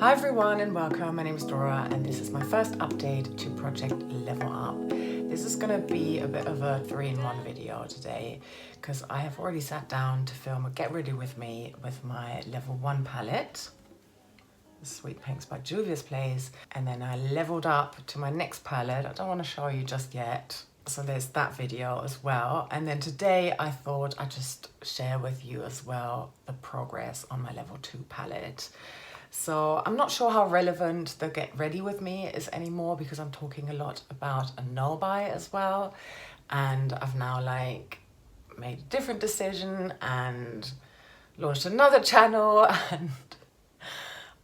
Hi everyone and welcome, my name is Dora and this is my first update to Project Level Up. This is going to be a bit of a 3-in-1 video today because I have already sat down to film a Get Ready With Me with my Level 1 palette, the Sweet Pinks by Juvia's Place, and then I leveled up to my next palette. I don't want to show you just yet. So there's that video as well. And then today I thought I'd just share with you as well the progress on my Level 2 palette. So I'm not sure how relevant the Get Ready With Me is anymore because I'm talking a lot about a no buy as well. And I've now made a different decision and launched another channel and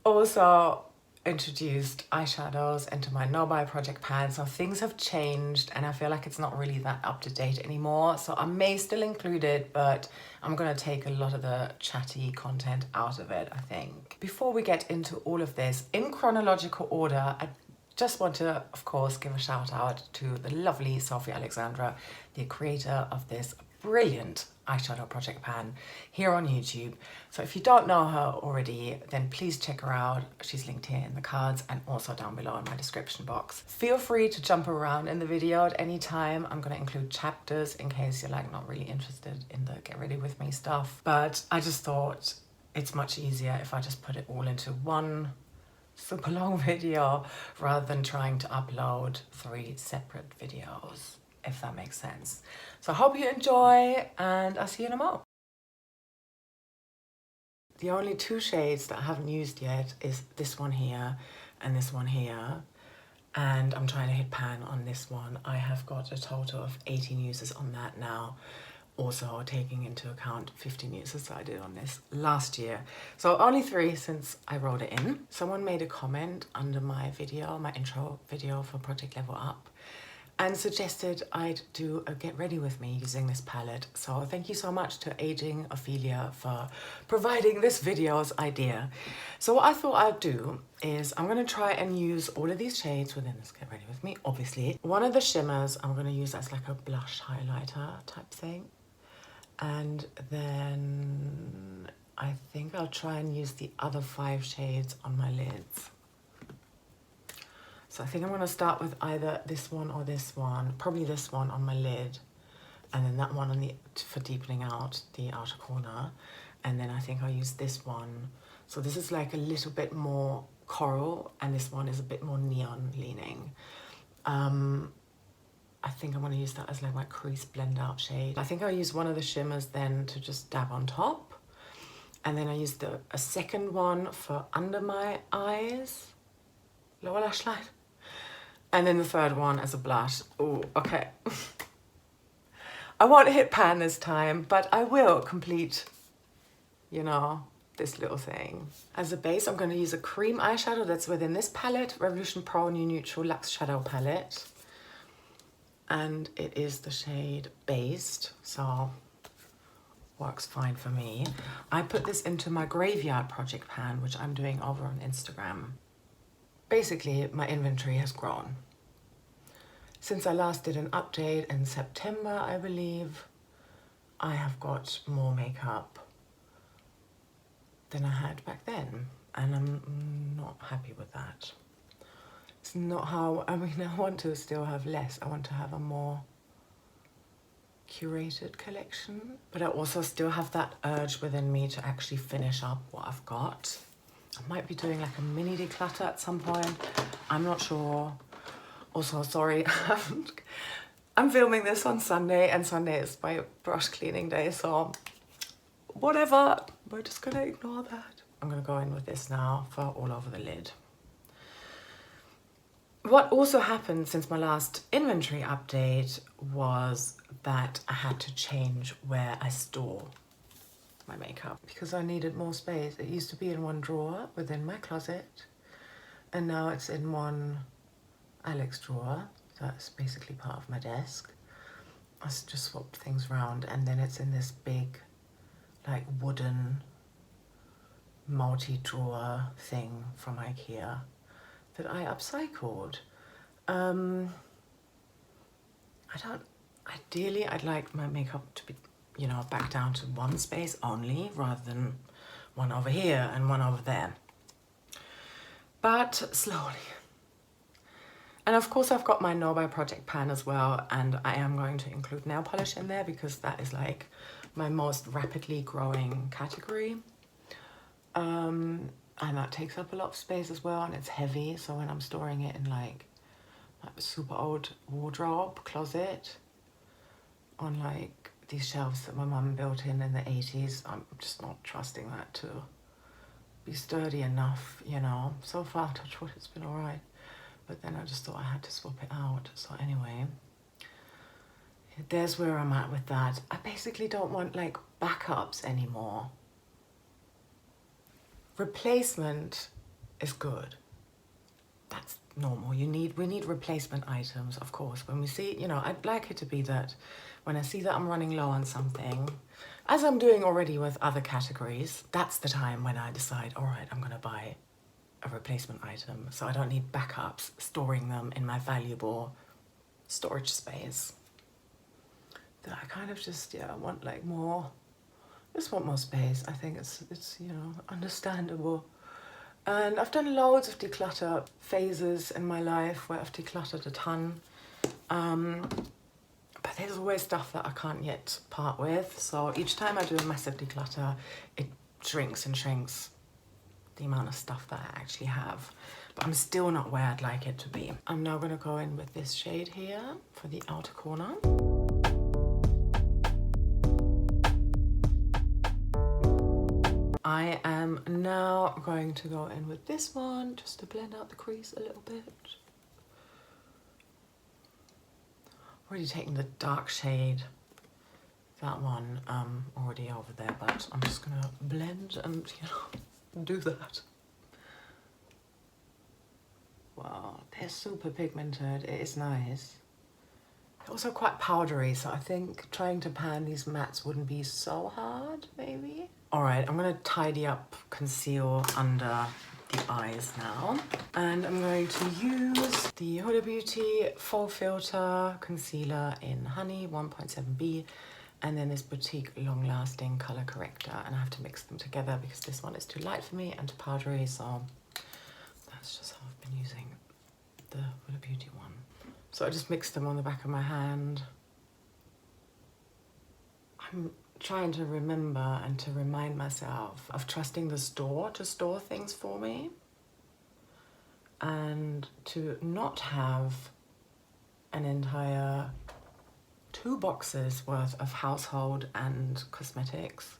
also introduced eyeshadows into my no buy project pan. So things have changed and I feel like it's not really that up to date anymore. So I may still include it, but I'm gonna take a lot of the chatty content out of it, I think. Before we get into all of this in chronological order, I just want to, of course, give a shout out to the lovely Sofie Alexandra, the creator of this brilliant eyeshadow project pan here on YouTube. So if you don't know her already, then please check her out. She's linked here in the cards and also down below in my description box. Feel free to jump around in the video at any time. I'm going to include chapters in case you're not really interested in the Get Ready With Me stuff. But I just thought it's much easier if I just put it all into one super long video rather than trying to upload 3 separate videos, if that makes sense. So I hope you enjoy and I'll see you in a moment. The only 2 shades that I haven't used yet is this one here and this one here. And I'm trying to hit pan on this one. I have got a total of 18 uses on that now. Also taking into account 15 uses that I did on this last year. So only 3 since I wrote it in. Someone made a comment under my video, my intro video for Project Level Up, and suggested I'd do a Get Ready With Me using this palette. So thank you so much to Aging Ophelia for providing this video's idea. So what I thought I'd do is I'm gonna try and use all of these shades within this Get Ready With Me, obviously. One of the shimmers I'm gonna use as like a blush highlighter type thing. And then I think I'll try and use the other 5 shades on my lids. So I think I'm going to start with either this one or this one, probably this one on my lid, and then that one on the for deepening out the outer corner, and then I think I'll use this one. So this is like a little bit more coral, and this one is a bit more neon leaning. I think I'm going to use that as like my crease blend out shade. I think I'll use one of the shimmers then to just dab on top, and then I used a second one for under my eyes, lower lash line. And then the third one as a blush. Oh, okay. I won't hit pan this time, but I will complete, you know, this little thing. As a base, I'm going to use a cream eyeshadow that's within this palette, Revolution Pro New Neutral Luxe Shadow Palette. And it is the shade Based, so works fine for me. I put this into my Graveyard project pan, which I'm doing over on Instagram. Basically, my inventory has grown. Since I last did an update in September, I believe, I have got more makeup than I had back then. And I'm not happy with that. It's not how, I mean, I want to still have less. I want to have a more curated collection. But I also still have that urge within me to actually finish up what I've got. I might be doing like a mini declutter at some point. I'm not sure. Also, sorry, I'm filming this on Sunday and Sunday is my brush cleaning day. So whatever, we're just gonna ignore that. I'm gonna go in with this now for all over the lid. What also happened since my last inventory update was that I had to change where I store my makeup because I needed more space. It used to be in one drawer within my closet and now it's in one Alex drawer. That's basically part of my desk. I just swapped things around and then it's in this big like wooden multi-drawer thing from IKEA that I upcycled. Ideally I'd like my makeup to be, you know, back down to one space only rather than one over here and one over there. but slowly. And of course I've got my No by Project pan as well, and I am going to include nail polish in there because that is like my most rapidly growing category. And that takes up a lot of space as well, and it's heavy, so when I'm storing it in like a super old wardrobe closet on like these shelves that my mum built in the 80s, I'm just not trusting that to be sturdy enough, you know. So far, touch wood, it's been alright. But then I just thought I had to swap it out. So anyway, there's where I'm at with that. I basically don't want like backups anymore. Replacement is good. That's normal. We need replacement items, of course. When we see, you know, I'd like it to be that when I see that I'm running low on something, as I'm doing already with other categories, that's the time when I decide, all right, I'm gonna buy a replacement item, so I don't need backups storing them in my valuable storage space. That I kind of just, yeah, want like more, just want more space. I think it's you know, understandable. And I've done loads of declutter phases in my life where I've decluttered a ton. But there's always stuff that I can't yet part with. So each time I do a massive declutter, it shrinks and shrinks the amount of stuff that I actually have, but I'm still not where I'd like it to be. I'm now going to go in with this shade here for the outer corner. I am now going to go in with this one just to blend out the crease a little bit. Already taking the dark shade, that one already over there, but I'm just going to blend and, you know, do that. Wow, they're super pigmented. It is nice. They're also quite powdery, so I think trying to pan these mattes wouldn't be so hard, maybe. All right, I'm gonna tidy up, conceal under the eyes now. And I'm going to use the Huda Beauty Faux Filter Concealer in Honey 1.7B. And then this Boutique Long Lasting Color Corrector, and I have to mix them together because this one is too light for me and too powdery, so that's just how I've been using the Huda Beauty one. So I just mixed them on the back of my hand. I'm trying to remember and to remind myself of trusting the store to store things for me and to not have an entire 2 boxes worth of household and cosmetics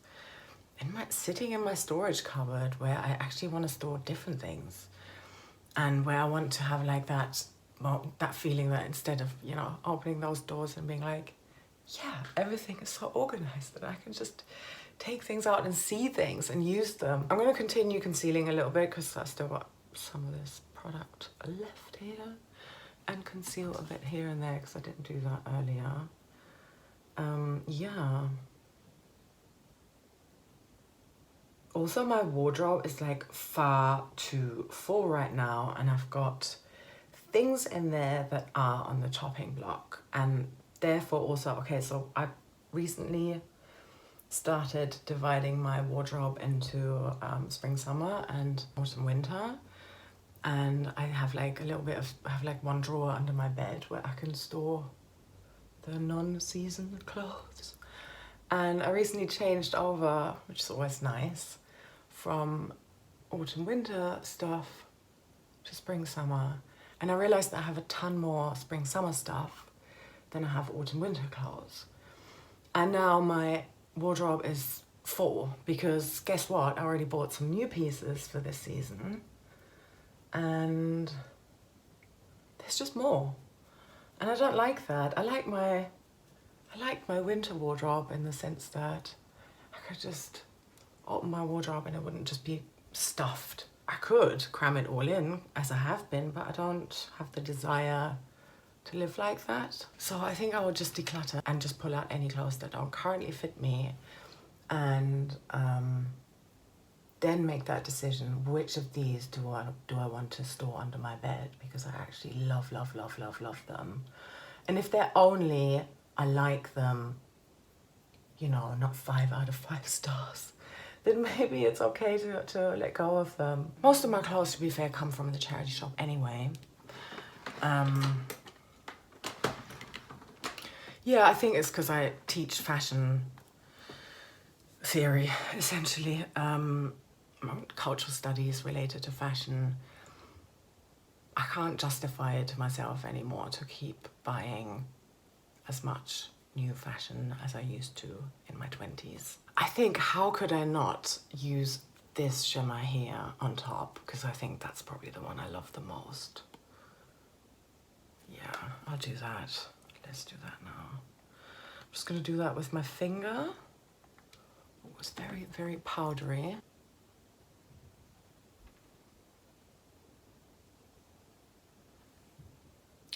sitting in my storage cupboard where I actually want to store different things and where I want to have like that, well, that feeling that instead of, you know, opening those doors and being like, yeah, everything is so organized that I can just take things out and see things and use them. I'm going to continue concealing a little bit because I've still got some of this product left here, and conceal a bit here and there because I didn't do that earlier. Yeah. Also, my wardrobe is like far too full right now, and I've got things in there that are on the chopping block, and therefore also, okay, so I recently started dividing my wardrobe into spring, summer and autumn, winter. And I have like a little bit of, I have like one drawer under my bed where I can store the non-season clothes. And I recently changed over, which is always nice, from autumn winter stuff to spring summer. And I realized that I have a ton more spring summer stuff than I have autumn winter clothes. And now my wardrobe is full because guess what? I already bought some new pieces for this season. And there's just more. And I don't like that. I like my winter wardrobe in the sense that I could just open my wardrobe and it wouldn't just be stuffed. I could cram it all in, as I have been, but I don't have the desire to live like that. So I think I would just declutter and just pull out any clothes that don't currently fit me, and then make that decision, which of these do I want to store under my bed, because I actually love them. And if they're only, I like them, you know, not 5 out of 5 stars, then maybe it's okay to let go of them. Most of my clothes, to be fair, come from the charity shop anyway. Yeah, I think it's because I teach fashion theory, essentially, cultural studies related to fashion. I can't justify it to myself anymore to keep buying as much new fashion as I used to in my 20s. I think, how could I not use this shimmer here on top? Because I think that's probably the one I love the most. Yeah, I'll do that. Let's do that now. I'm just gonna do that with my finger. It was very, very powdery.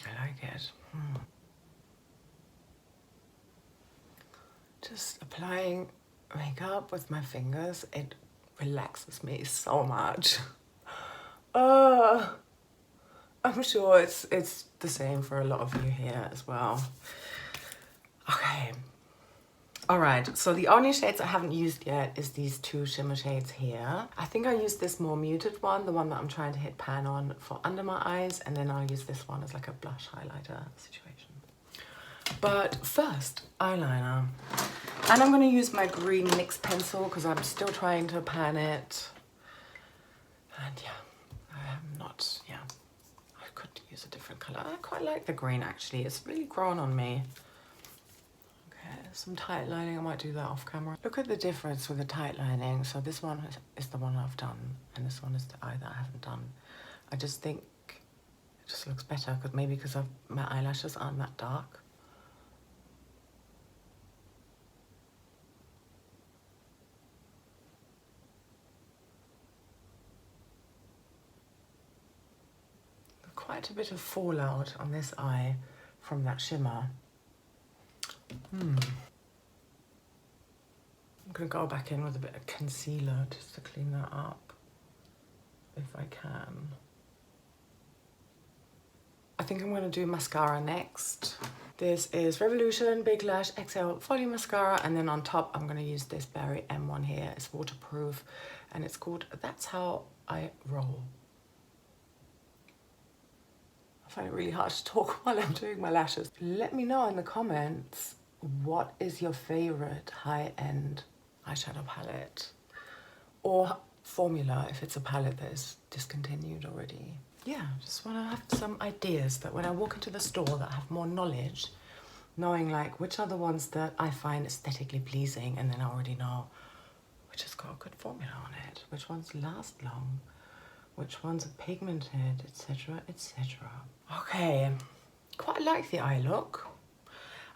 I like it. Just applying makeup with my fingers, it relaxes me so much. I'm sure it's the same for a lot of you here as well. Okay. All right, so the only shades I haven't used yet is these two shimmer shades here. I think I used this more muted one, the one that I'm trying to hit pan on, for under my eyes, and then I'll use this one as like a blush highlighter situation. But first, eyeliner. And I'm gonna use my green NYX pencil because I'm still trying to pan it. And yeah, I'm not, yeah. I could use a different color. I quite like the green actually. It's really grown on me. Okay, some tight lining. I might do that off camera. Look at the difference with the tight lining. So this one is the one I've done, and this one is the eye that I haven't done. I just think it just looks better because maybe because my eyelashes aren't that dark. Quite a bit of fallout on this eye from that shimmer. I'm gonna go back in with a bit of concealer just to clean that up, if I can. I think I'm gonna do mascara next. This is Revolution Big Lash XL Volume Mascara, and then on top I'm gonna use this Berry M1 here. It's waterproof, and it's called That's How I Roll. I find it really hard to talk while I'm doing my lashes. Let me know in the comments, what is your favorite high-end eyeshadow palette or formula if it's a palette that is discontinued already. Yeah, just want to have some ideas that when I walk into the store that I have more knowledge, knowing like which are the ones that I find aesthetically pleasing, and then I already know which has got a good formula on it, which ones last long, which ones are pigmented, etc, etc. Okay, quite like the eye look.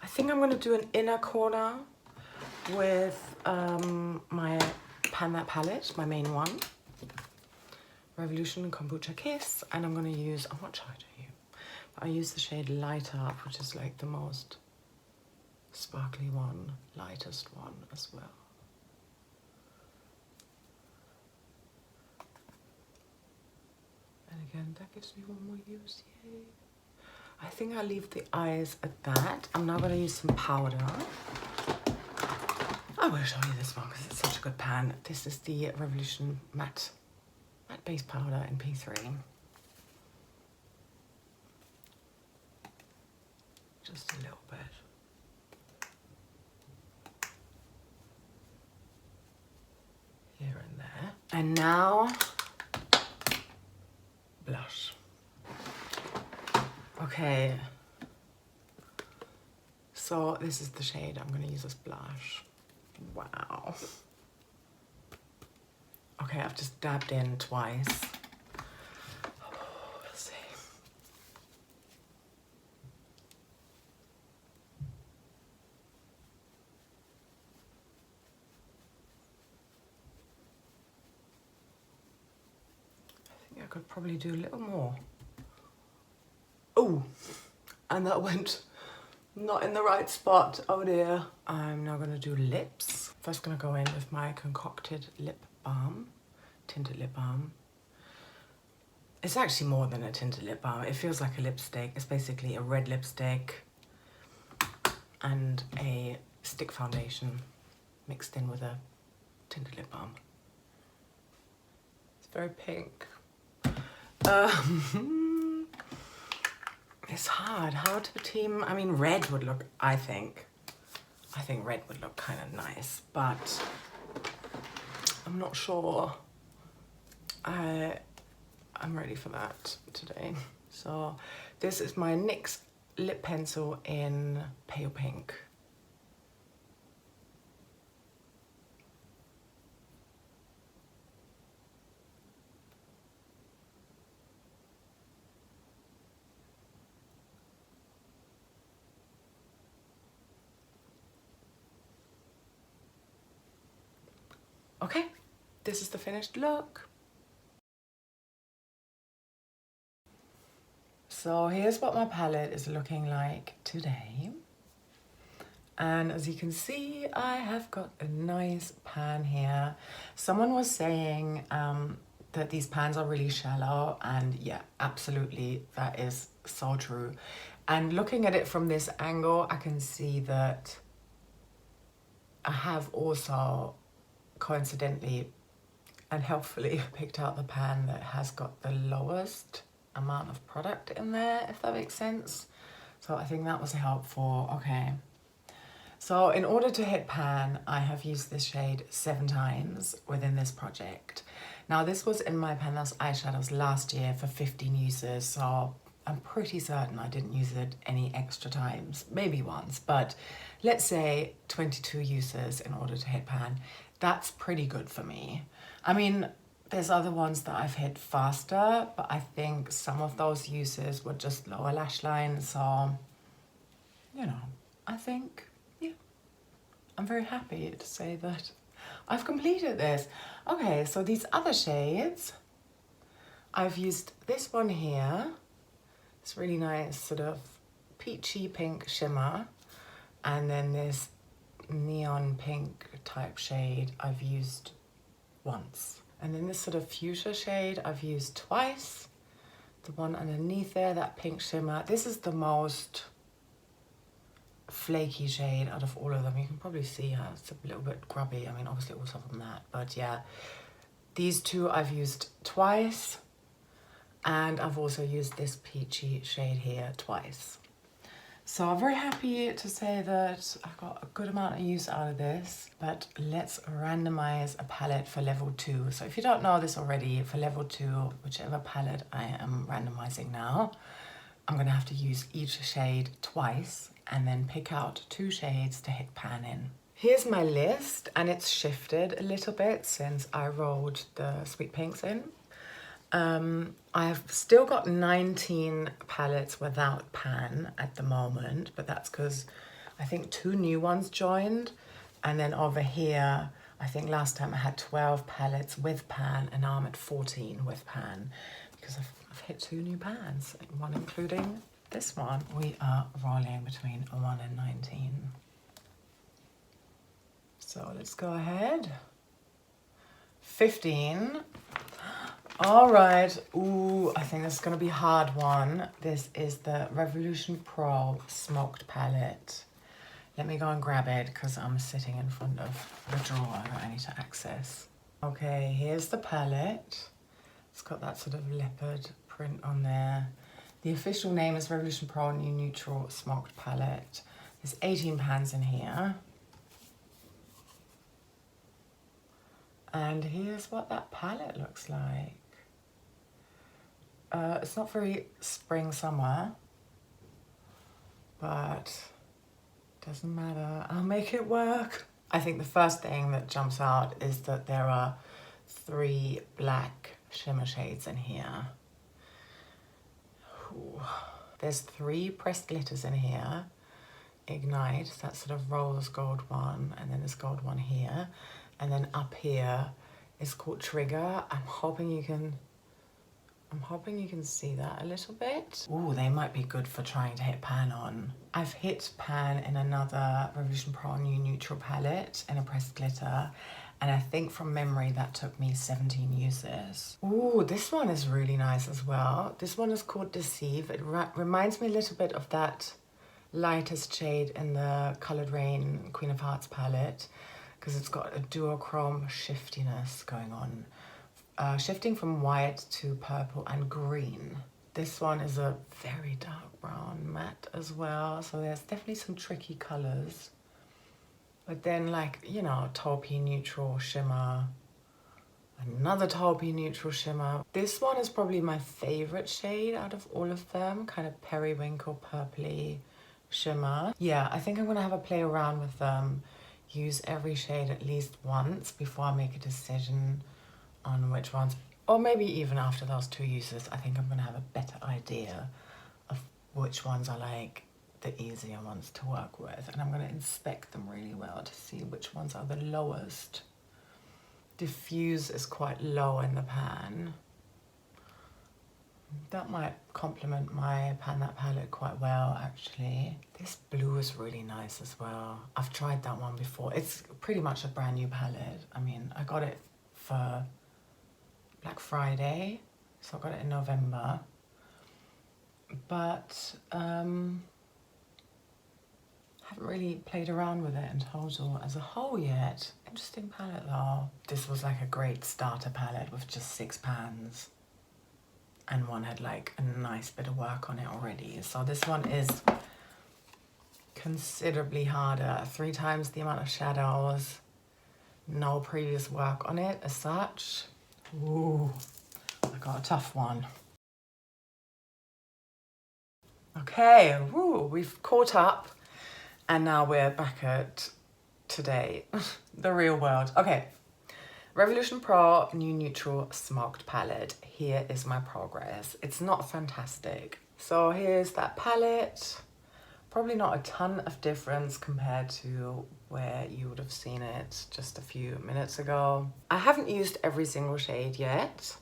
I think I'm going to do an inner corner with my Pan That palette, my main one, Revolution Kombucha Kiss, and I'm going to use, I'm not trying to you, I use the shade Light Up, which is like the most sparkly one, lightest one as well. And again, that gives me one more use, yay. I think I'll leave the eyes at that. I'm now going to use some powder. I will show you this one because it's such a good pan. This is the Revolution Matte Base Powder in P3. Just a little bit. Here and there. And now, blush. Okay, so this is the shade I'm going to use as blush. Wow. Okay, I've just dabbed in twice. We'll see. I think I could probably do a little more. Oh, and that went not in the right spot. Oh dear. I'm now going to do lips. First going to go in with my concocted lip balm, tinted lip balm. It's actually more than a tinted lip balm. It feels like a lipstick. It's basically a red lipstick and a stick foundation mixed in with a tinted lip balm. It's very pink. It's hard to team. I mean, red would look, I think red would look kind of nice, but I'm not sure I'm ready for that today. So this is my NYX lip pencil in pale pink. Okay, this is the finished look. So here's what my palette is looking like today. And as you can see, I have got a nice pan here. Someone was saying that these pans are really shallow, and yeah, absolutely, that is so true. And looking at it from this angle, I can see that I have also coincidentally and helpfully picked out the pan that has got the lowest amount of product in there, if that makes sense. So I think that was helpful. Okay, so in order to hit pan, I have used this shade 7 times within this project. Now this was in my Penthouse eyeshadows last year for 15 uses, so I'm pretty certain I didn't use it any extra times, maybe once, but let's say 22 uses in order to hit pan. That's pretty good for me. I mean, there's other ones that I've hit faster, but I think some of those uses were just lower lash line, so, you know, I think, yeah, I'm very happy to say that I've completed this. Okay, so these other shades, I've used this one here. It's really nice, sort of peachy pink shimmer, and then this neon pink type shade I've used once. And then this sort of fuchsia shade I've used twice. The one underneath there, that pink shimmer. This is the most flaky shade out of all of them. You can probably see how it's a little bit grubby. I mean, obviously also from that, but yeah. These two I've used twice, and I've also used this peachy shade here twice. So I'm very happy to say that I got a good amount of use out of this, but let's randomize a palette for level 2. So if you don't know this already, for level 2, whichever palette I am randomizing now, I'm gonna have to use each shade twice and then pick out 2 shades to hit pan in. Here's my list, and it's shifted a little bit since I rolled the sweet pinks in. I've still got 19 palettes without pan at the moment, but that's because I think 2 new ones joined. And then over here, I think last time I had 12 palettes with pan, and now I'm at 14 with pan because I've hit 2 new pans, one including this one. We are rolling between 1 and 19. So let's go ahead. 15. All right, ooh, I think this is gonna be a hard one. This is the Revolution Pro Smoked Palette. Let me go and grab it because I'm sitting in front of the drawer that I need to access. Okay, here's the palette. It's got that sort of leopard print on there. The official name is Revolution Pro New Neutral Smoked Palette. There's 18 pans in here. And here's what that palette looks like. It's not very spring summer, but doesn't matter, I'll make it work. I think the first thing that jumps out is that there are 3 black shimmer shades in here. Ooh. There's 3 pressed glitters in here. Ignite, that sort of rose gold one, and then this gold one here. And then up here is called Trigger. I'm hoping you can see that a little bit. Ooh, they might be good for trying to hit pan on. I've hit pan in another Revolution Pro New Neutral palette in a pressed glitter, and I think from memory that took me 17 uses. Ooh, this one is really nice as well. This one is called Deceive. It reminds me a little bit of that lightest shade in the Colored Rain Queen of Hearts palette, because it's got a duochrome shiftiness going on. Shifting from white to purple and green. This one is a very dark brown matte as well, so there's definitely some tricky colors. But then, like, you know, taupey neutral shimmer, another taupey neutral shimmer. This one is probably my favorite shade out of all of them, kind of periwinkle purpley shimmer. Yeah, I think I'm gonna have a play around with them, use every shade at least once before I make a decision on which ones, or maybe even after those 2 uses, I think I'm gonna have a better idea of which ones are like the easier ones to work with, and I'm gonna inspect them really well to see which ones are the lowest. Diffuse is quite low in the pan. That might complement my Pan That palette quite well, actually. This blue is really nice as well. I've tried that one before. It's pretty much a brand new palette. I mean, I got it for Black Friday, so I got it in November. But haven't really played around with it in total as a whole yet. Interesting palette though. This was like a great starter palette with just 6 pans. And one had like a nice bit of work on it already. So this one is considerably harder. 3 times the amount of shadows. No previous work on it as such. Ooh, I got a tough one. Okay, woo, we've caught up and now we're back at today, the real world. Okay, Revolution Pro New Neutral Smoked Palette. Here is my progress. It's not fantastic. So here's that palette. Probably not a ton of difference compared to where you would have seen it just a few minutes ago. I haven't used every single shade yet,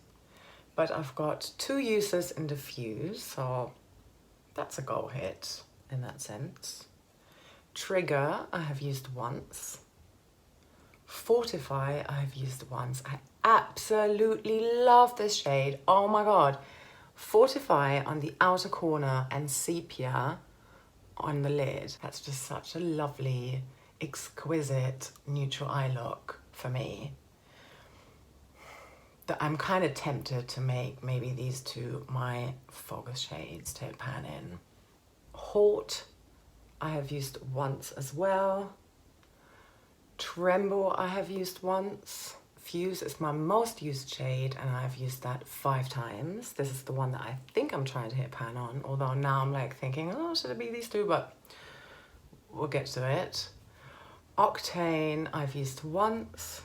but I've got 2 uses in diffuse, so that's a go hit in that sense. Trigger, I have used once. Fortify, I have used once. I absolutely love this shade. Oh my God. Fortify on the outer corner and sepia on the lid. That's just such a lovely, exquisite neutral eye look for me that I'm kind of tempted to make maybe these 2 my focus shades to pan in. Haute, I have used once as well. Tremble, I have used once. Fuse is my most used shade and I've used that 5 times. This is the one that I think I'm trying to hit pan on, although now I'm like thinking, oh, should it be these 2? But we'll get to it. Octane, I've used once.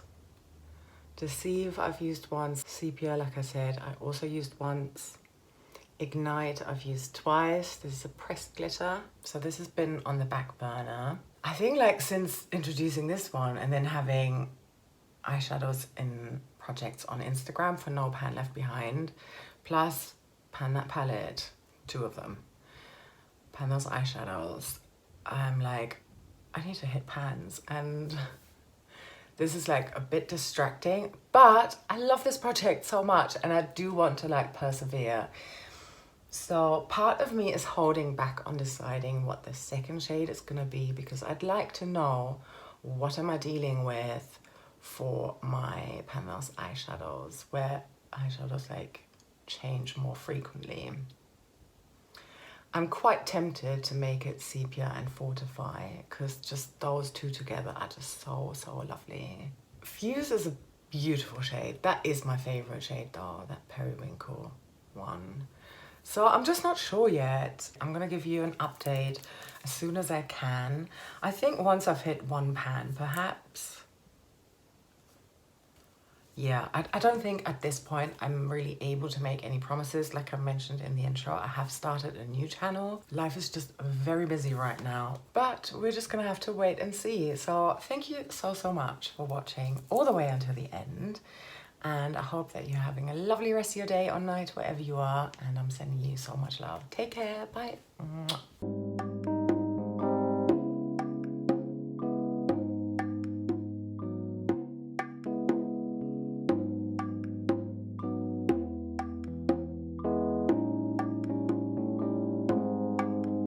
Deceive, I've used once. Sepia, like I said, I also used once. Ignite, I've used twice. This is a pressed glitter. So this has been on the back burner. I think like since introducing this one and then having eyeshadows in projects on Instagram for No Pan Left Behind, plus Pan That palette, 2 of them, pan those eyeshadows, I'm like, I need to hit pans, and this is like a bit distracting, but I love this project so much and I do want to like persevere. So part of me is holding back on deciding what the second shade is gonna be, because I'd like to know what am I dealing with for my Pan Those eyeshadows, where eyeshadows like change more frequently. I'm quite tempted to make it sepia and fortify, because just those 2 together are just so, so lovely. Fuse is a beautiful shade. That is my favorite shade though, that periwinkle one. So I'm just not sure yet. I'm gonna give you an update as soon as I can. I think once I've hit 1 pan, perhaps. Yeah, I don't think at this point I'm really able to make any promises. Like I mentioned in the intro, I have started a new channel. Life is just very busy right now, but we're just gonna have to wait and see. So thank you so, so much for watching all the way until the end. And I hope that you're having a lovely rest of your day or night, wherever you are. And I'm sending you so much love. Take care, bye. Mwah.